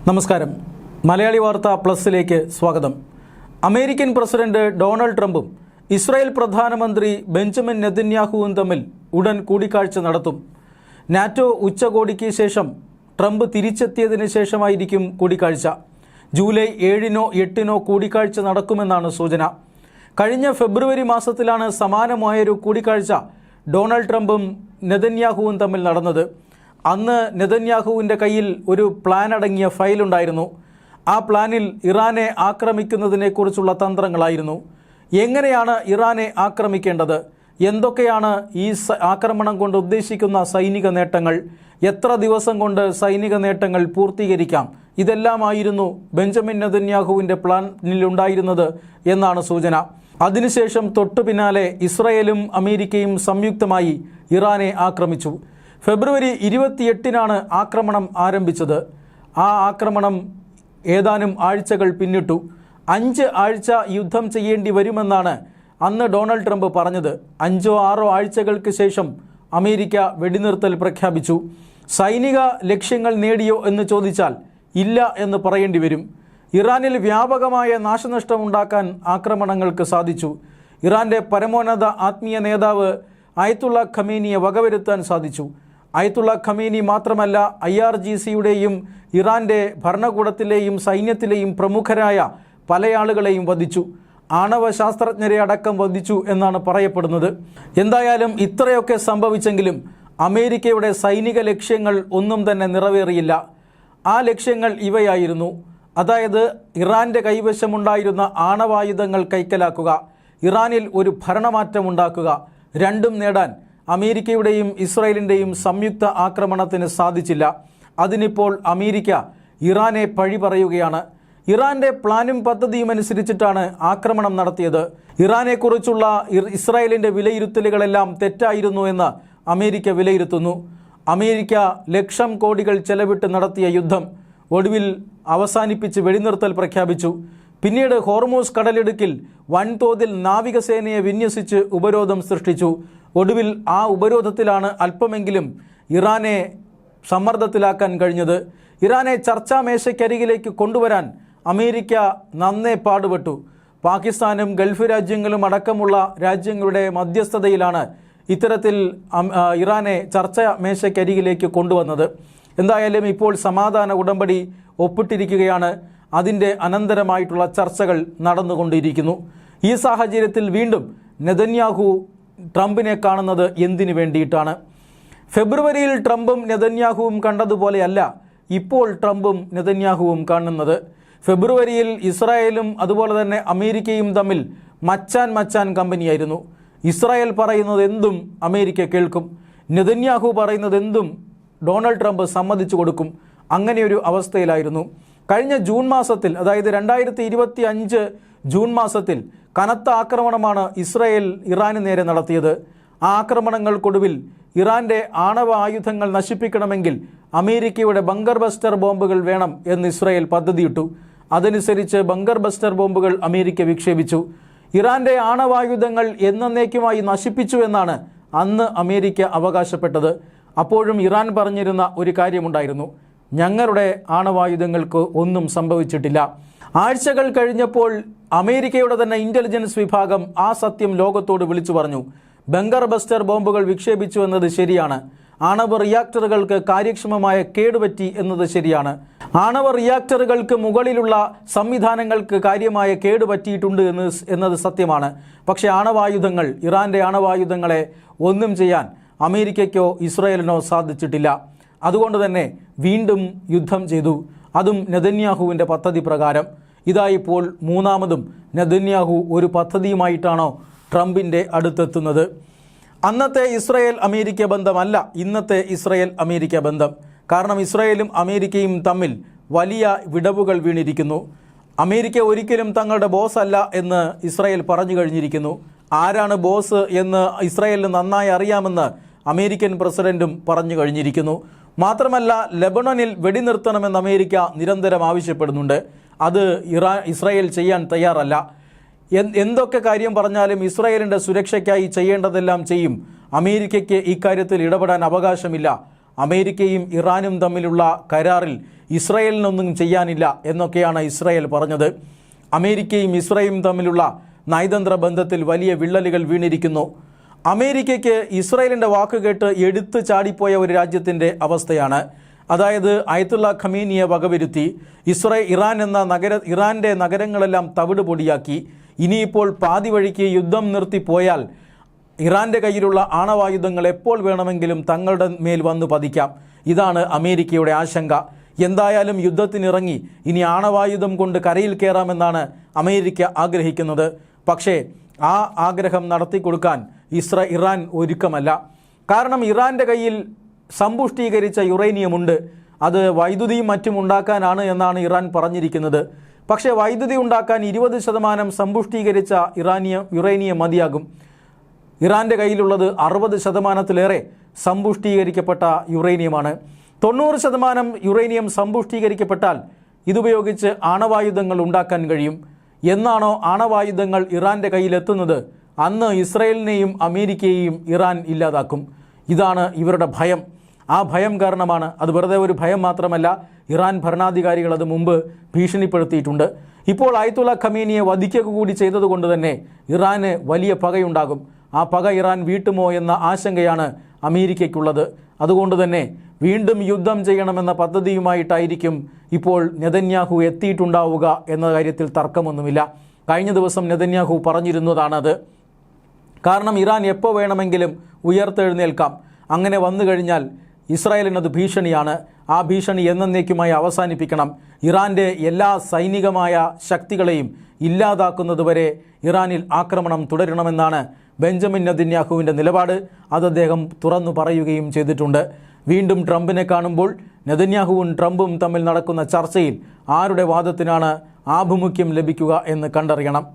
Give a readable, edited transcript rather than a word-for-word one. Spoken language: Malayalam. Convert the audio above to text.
നമസ്കാരം. മലയാളി വാർത്ത പ്ലസിലേക്ക് സ്വാഗതം. അമേരിക്കൻ പ്രസിഡന്റ് ഡൊണാൾഡ് ട്രംപും ഇസ്രായേൽ പ്രധാനമന്ത്രി ബെഞ്ചമിൻ നെതന്യാഹുവും തമ്മിൽ ഉടൻ കൂടിക്കാഴ്ച നടത്തും. നാറ്റോ ഉച്ചകോടിക്ക് ശേഷം ട്രംപ് തിരിച്ചെത്തിയതിന് ശേഷമായിരിക്കും കൂടിക്കാഴ്ച. ജൂലൈ 7-നോ 8-നോ കൂടിക്കാഴ്ച നടക്കുമെന്നാണ് സൂചന. കഴിഞ്ഞ ഫെബ്രുവരി മാസത്തിലാണ് സമാനമായൊരു കൂടിക്കാഴ്ച ഡൊണാൾഡ് ട്രംപും നെതന്യാഹുവും തമ്മിൽ നടന്നത്. അന്ന് നെതന്യാഹുവിൻ്റെ കയ്യിൽ ഒരു പ്ലാൻ അടങ്ങിയ ഫയലുണ്ടായിരുന്നു. ആ പ്ലാനിൽ ഇറാനെ ആക്രമിക്കുന്നതിനെക്കുറിച്ചുള്ള തന്ത്രങ്ങളായിരുന്നു. എങ്ങനെയാണ് ഇറാനെ ആക്രമിക്കേണ്ടത്, എന്തൊക്കെയാണ് ഈ ആക്രമണം കൊണ്ട് ഉദ്ദേശിക്കുന്ന സൈനിക നേട്ടങ്ങൾ, എത്ര ദിവസം കൊണ്ട് സൈനിക നേട്ടങ്ങൾ പൂർത്തീകരിക്കാം, ഇതെല്ലാമായിരുന്നു ബെഞ്ചമിൻ നെതന്യാഹുവിൻ്റെ പ്ലാനിലുണ്ടായിരുന്നത് എന്നാണ് സൂചന. അതിനുശേഷം തൊട്ടു പിന്നാലെ ഇസ്രായേലും അമേരിക്കയും സംയുക്തമായി ഇറാനെ ആക്രമിച്ചു. ഫെബ്രുവരി 28-നാണ് ആക്രമണം ആരംഭിച്ചത്. ആ ആക്രമണം ഏതാനും ആഴ്ചകൾ പിന്നിട്ടു. 5 ആഴ്ച യുദ്ധം ചെയ്യേണ്ടി വരുമെന്നാണ് അന്ന് ഡൊണാൾഡ് ട്രംപ് പറഞ്ഞത്. 5-6 ആഴ്ചകൾക്ക് ശേഷം അമേരിക്ക വെടിനിർത്തൽ പ്രഖ്യാപിച്ചു. സൈനിക ലക്ഷ്യങ്ങൾ നേടിയോ എന്ന് ചോദിച്ചാൽ ഇല്ല എന്ന് പറയേണ്ടി വരും. ഇറാനിൽ വ്യാപകമായ നാശനഷ്ടമുണ്ടാക്കാൻ ആക്രമണങ്ങൾക്ക് സാധിച്ചു. ഇറാൻ്റെ പരമോന്നത ആത്മീയ നേതാവ് അയത്തുള്ള ഖമേനിയെ വകവരുത്താൻ സാധിച്ചു. അയത്തുള്ള ഖമേനി മാത്രമല്ല, IRGCയുടെയും ഇറാൻ്റെ ഭരണകൂടത്തിലെയും സൈന്യത്തിലെയും പ്രമുഖരായ പല ആളുകളെയും വധിച്ചു. ആണവ ശാസ്ത്രജ്ഞരെ അടക്കം വധിച്ചു എന്നാണ് പറയപ്പെടുന്നത്. എന്തായാലും ഇത്രയൊക്കെ സംഭവിച്ചെങ്കിലും അമേരിക്കയുടെ സൈനിക ലക്ഷ്യങ്ങൾ ഒന്നും തന്നെ നിറവേറിയില്ല. ആ ലക്ഷ്യങ്ങൾ ഇവയായിരുന്നു. അതായത് ഇറാൻ്റെ കൈവശമുണ്ടായിരുന്ന ആണവായുധങ്ങൾ കൈക്കലാക്കുക, ഇറാനിൽ ഒരു ഭരണമാറ്റമുണ്ടാക്കുക. രണ്ടും നേടാൻ അമേരിക്കയുടെയും ഇസ്രായേലിൻ്റെയും സംയുക്ത ആക്രമണത്തിന് സാധിച്ചില്ല. അതിനിപ്പോൾ അമേരിക്ക ഇറാനെ പഴി പറയുകയാണ്. ഇറാൻ്റെ പ്ലാനും പദ്ധതിയും അനുസരിച്ചിട്ടാണ് ആക്രമണം നടത്തിയത്. ഇറാനെക്കുറിച്ചുള്ള ഇസ്രായേലിൻ്റെ വിലയിരുത്തലുകളെല്ലാം തെറ്റായിരുന്നു എന്ന് അമേരിക്ക വിലയിരുത്തുന്നു. അമേരിക്ക ലക്ഷം കോടികൾ ചെലവിട്ട് നടത്തിയ യുദ്ധം ഒടുവിൽ അവസാനിപ്പിച്ച് വെടിനിർത്തൽ പ്രഖ്യാപിച്ചു. പിന്നീട് ഹോർമൂസ് കടലിടുക്കിൽ വൻതോതിൽ നാവികസേനയെ വിന്യസിച്ച് ഉപരോധം സൃഷ്ടിച്ചു. ഒടുവിൽ ആ ഉപരോധത്തിലാണ് അല്പമെങ്കിലും ഇറാനെ സമ്മർദ്ദത്തിലാക്കാൻ കഴിഞ്ഞത്. ഇറാനെ ചർച്ചാ മേശയ്ക്കരികിലേക്ക് കൊണ്ടുവരാൻ അമേരിക്ക നന്നേ പാടുപെട്ടു. പാകിസ്ഥാനും ഗൾഫ് രാജ്യങ്ങളും അടക്കമുള്ള രാജ്യങ്ങളുടെ മധ്യസ്ഥതയിലാണ് ഇത്തരത്തിൽ ഇറാനെ ചർച്ചാ മേശയ്ക്കരികിലേക്ക് കൊണ്ടുവന്നത്. എന്തായാലും ഇപ്പോൾ സമാധാന ഉടമ്പടി ഒപ്പിട്ടിരിക്കുകയാണ്. അതിൻ്റെ അനന്തരമായിട്ടുള്ള ചർച്ചകൾ നടന്നുകൊണ്ടിരിക്കുന്നു. ഈ സാഹചര്യത്തിൽ വീണ്ടും നെതന്യാഹു ട്രംപിനെ കാണുന്നത് എന്തിനു വേണ്ടിയിട്ടാണ്? ഫെബ്രുവരിയിൽ ട്രംപും നെതന്യാഹുവും കണ്ടതുപോലെയല്ല ഇപ്പോൾ ട്രംപും നെതന്യാഹുവും കാണുന്നത്. ഫെബ്രുവരിയിൽ ഇസ്രായേലും അതുപോലെ തന്നെ അമേരിക്കയും തമ്മിൽ മച്ചാൻ കമ്പനിയായിരുന്നു. ഇസ്രായേൽ പറയുന്നത് എന്തും അമേരിക്ക കേൾക്കും, നെതന്യാഹു പറയുന്നത് എന്തും ഡൊണാൾഡ് ട്രംപ് സമ്മതിച്ചു കൊടുക്കും. അങ്ങനെയൊരു അവസ്ഥയിലായിരുന്നു. കഴിഞ്ഞ ജൂൺ മാസത്തിൽ, അതായത് 2025 ജൂൺ മാസത്തിൽ കനത്ത ആക്രമണമാണ് ഇസ്രായേൽ ഇറാന് നേരെ നടത്തിയത്. ആ ആക്രമണങ്ങൾക്കൊടുവിൽ ഇറാൻ്റെ ആണവ ആയുധങ്ങൾ നശിപ്പിക്കണമെങ്കിൽ അമേരിക്കയുടെ ബങ്കർ ബസ്റ്റർ ബോംബുകൾ വേണം എന്ന് ഇസ്രായേൽ പദ്ധതിയിട്ടു. അതനുസരിച്ച് ബങ്കർ ബസ്റ്റർ ബോംബുകൾ അമേരിക്ക വിക്ഷേപിച്ചു. ഇറാൻ്റെ ആണവായുധങ്ങൾ എന്നേക്കുമായി നശിപ്പിച്ചു എന്നാണ് അന്ന് അമേരിക്ക അവകാശപ്പെട്ടത്. അപ്പോഴും ഇറാൻ പറഞ്ഞിരുന്ന ഒരു കാര്യമുണ്ടായിരുന്നു, ഞങ്ങളുടെ ആണവായുധങ്ങൾക്ക് ഒന്നും സംഭവിച്ചിട്ടില്ല. ആഴ്ചകൾ കഴിഞ്ഞപ്പോൾ അമേരിക്കയുടെ തന്നെ ഇൻ്റലിജൻസ് വിഭാഗം ആ സത്യം ലോകത്തോട് വിളിച്ചു പറഞ്ഞു. ബങ്കർ ബസ്റ്റർ ബോംബുകൾ വിക്ഷേപിച്ചു എന്നത് ശരിയാണ്. ആണവ റിയാക്ടറുകൾക്ക് കാര്യക്ഷമമായ കേടുപറ്റി എന്നത് ശരിയാണ്. ആണവ റിയാക്ടറുകൾക്ക് മുകളിലുള്ള സംവിധാനങ്ങൾക്ക് കാര്യമായ കേടുപറ്റിയിട്ടുണ്ട് എന്നത് സത്യമാണ്. പക്ഷേ ആണവായുധങ്ങൾ, ഇറാൻ്റെ ആണവായുധങ്ങളെ ഒന്നും ചെയ്യാൻ അമേരിക്കയ്ക്കോ ഇസ്രായേലിനോ സാധിച്ചിട്ടില്ല. അതുകൊണ്ട് തന്നെ വീണ്ടും യുദ്ധം ചെയ്തു, അതും നെതന്യാഹുവിൻ്റെ പദ്ധതി പ്രകാരം. ഇതായിപ്പോൾ മൂന്നാമതും നെതന്യാഹു ഒരു പദ്ധതിയുമായിട്ടാണോ ട്രംപിൻ്റെ അടുത്തെത്തുന്നത്? അന്നത്തെ ഇസ്രായേൽ അമേരിക്ക ബന്ധമല്ല ഇന്നത്തെ ഇസ്രായേൽ അമേരിക്ക ബന്ധം. കാരണം ഇസ്രായേലും അമേരിക്കയും തമ്മിൽ വലിയ വിടവുകൾ വീണിരിക്കുന്നു. അമേരിക്ക ഒരിക്കലും തങ്ങളുടെ ബോസ് അല്ല എന്ന് ഇസ്രായേൽ പറഞ്ഞു കഴിഞ്ഞിരിക്കുന്നു. ആരാണ് ബോസ് എന്ന് ഇസ്രായേലിന് നന്നായി അറിയാമെന്ന് അമേരിക്കൻ പ്രസിഡന്റും പറഞ്ഞു കഴിഞ്ഞിരിക്കുന്നു. മാത്രമല്ല, ലെബനനിൽ വെടിനിർത്തണമെന്ന് അമേരിക്ക നിരന്തരം ആവശ്യപ്പെടുന്നുണ്ട്. അത് ഇസ്രായേൽ ചെയ്യാൻ തയ്യാറല്ല. എന്തൊക്കെ കാര്യം പറഞ്ഞാലും ഇസ്രായേലിൻ്റെ സുരക്ഷയ്ക്കായി ചെയ്യേണ്ടതെല്ലാം ചെയ്യും. അമേരിക്കയ്ക്ക് ഇക്കാര്യത്തിൽ ഇടപെടാൻ അവകാശമില്ല. അമേരിക്കയും ഇറാനും തമ്മിലുള്ള കരാറിൽ ഇസ്രായേലിനൊന്നും ചെയ്യാനില്ല എന്നൊക്കെയാണ് ഇസ്രായേൽ പറഞ്ഞത്. അമേരിക്കയും ഇസ്രായേലും തമ്മിലുള്ള നയതന്ത്ര ബന്ധത്തിൽ വലിയ വിള്ളലുകൾ വീണിരിക്കുന്നു. അമേരിക്കയ്ക്ക് ഇസ്രായേലിൻ്റെ വാക്ക് കേട്ട് എടുത്തു ചാടിപ്പോയ ഒരു രാജ്യത്തിൻ്റെ അവസ്ഥയാണ്. അതായത് അയത്തുള്ള ഖമീനിയെ വകവരുത്തി ഇറാൻ്റെ നഗരങ്ങളെല്ലാം തവിട് പൊടിയാക്കി. ഇനിയിപ്പോൾ പാതി വഴിക്ക് യുദ്ധം നിർത്തിപ്പോയാൽ ഇറാൻ്റെ കയ്യിലുള്ള ആണവായുധങ്ങൾ എപ്പോൾ വേണമെങ്കിലും തങ്ങളുടെ മേൽ വന്നു പതിക്കാം. ഇതാണ് അമേരിക്കയുടെ ആശങ്ക. എന്തായാലും യുദ്ധത്തിനിറങ്ങി ഇനി ആണവായുധം കൊണ്ട് കരയിൽ കയറാമെന്നാണ് അമേരിക്ക ആഗ്രഹിക്കുന്നത്. പക്ഷേ ആ ആഗ്രഹം നടത്തിക്കൊടുക്കാൻ ഇറാൻ ഒരുക്കമല്ല. കാരണം ഇറാൻ്റെ കയ്യിൽ സമ്പുഷ്ടീകരിച്ച യുറേനിയമുണ്ട്. അത് വൈദ്യുതിയും മറ്റും ഉണ്ടാക്കാനാണ് എന്നാണ് ഇറാൻ പറഞ്ഞിരിക്കുന്നത്. പക്ഷേ വൈദ്യുതി ഉണ്ടാക്കാൻ 20% സമ്പുഷ്ടീകരിച്ച യുറേനിയം മതിയാകും. ഇറാൻ്റെ കയ്യിലുള്ളത് 60%-ലേറെ സമ്പുഷ്ടീകരിക്കപ്പെട്ട യുറേനിയമാണ്. 90% യുറേനിയം സമ്പുഷ്ടീകരിക്കപ്പെട്ടാൽ ഇതുപയോഗിച്ച് ആണവായുധങ്ങൾ ഉണ്ടാക്കാൻ കഴിയും. എന്നാണോ ആണവായുധങ്ങൾ ഇറാൻ്റെ കയ്യിലെത്തുന്നത് അന്ന് ഇസ്രായേലിനെയും അമേരിക്കയെയും ഇറാൻ ഇല്ലാതാക്കും. ഇതാണ് ഇവരുടെ ഭയം. ആ ഭയം കാരണമാണ്, അത് വെറുതെ ഒരു ഭയം മാത്രമല്ല, ഇറാൻ ഭരണാധികാരികൾ അത് മുമ്പ് ഭീഷണിപ്പെടുത്തിയിട്ടുണ്ട്. ഇപ്പോൾ അയത്തുള്ള ഖമീനിയെ വധിക്കുക കൂടി ചെയ്തതുകൊണ്ട് തന്നെ ഇറാന് വലിയ പകയുണ്ടാകും. ആ പക ഇറാൻ വീട്ടുമോ എന്ന ആശങ്കയാണ് അമേരിക്കയ്ക്കുള്ളത്. അതുകൊണ്ട് തന്നെ വീണ്ടും യുദ്ധം ചെയ്യണമെന്ന പദ്ധതിയുമായിട്ടായിരിക്കും ഇപ്പോൾ നെതന്യാഹു എത്തിയിട്ടുണ്ടാവുക എന്ന കാര്യത്തിൽ തർക്കമൊന്നുമില്ല. കഴിഞ്ഞ ദിവസം നെതന്യാഹു പറഞ്ഞിരുന്നതാണത്. കാരണം ഇറാൻ എപ്പോൾ വേണമെങ്കിലും ഉയർത്തെഴുന്നേൽക്കാം. അങ്ങനെ വന്നു കഴിഞ്ഞാൽ ഇസ്രായേലിനത് ഭീഷണിയാണ്. ആ ഭീഷണി എന്നേക്കുമായി അവസാനിപ്പിക്കണം. ഇറാൻ്റെ എല്ലാ സൈനികമായ ശക്തികളെയും ഇല്ലാതാക്കുന്നതുവരെ ഇറാനിൽ ആക്രമണം തുടരണമെന്നാണ് ബെഞ്ചമിൻ നെതന്യാഹുവിൻ്റെ നിലപാട്. അത് അദ്ദേഹം തുറന്നു പറയുകയും ചെയ്തിട്ടുണ്ട്. വീണ്ടും ട്രംപിനെ കാണുമ്പോൾ നെതന്യാഹുവും ട്രംപും തമ്മിൽ നടക്കുന്ന ചർച്ചയിൽ ആരുടെ വാദത്തിനാണ് ആഭിമുഖ്യം ലഭിക്കുക എന്ന് കണ്ടറിയണം.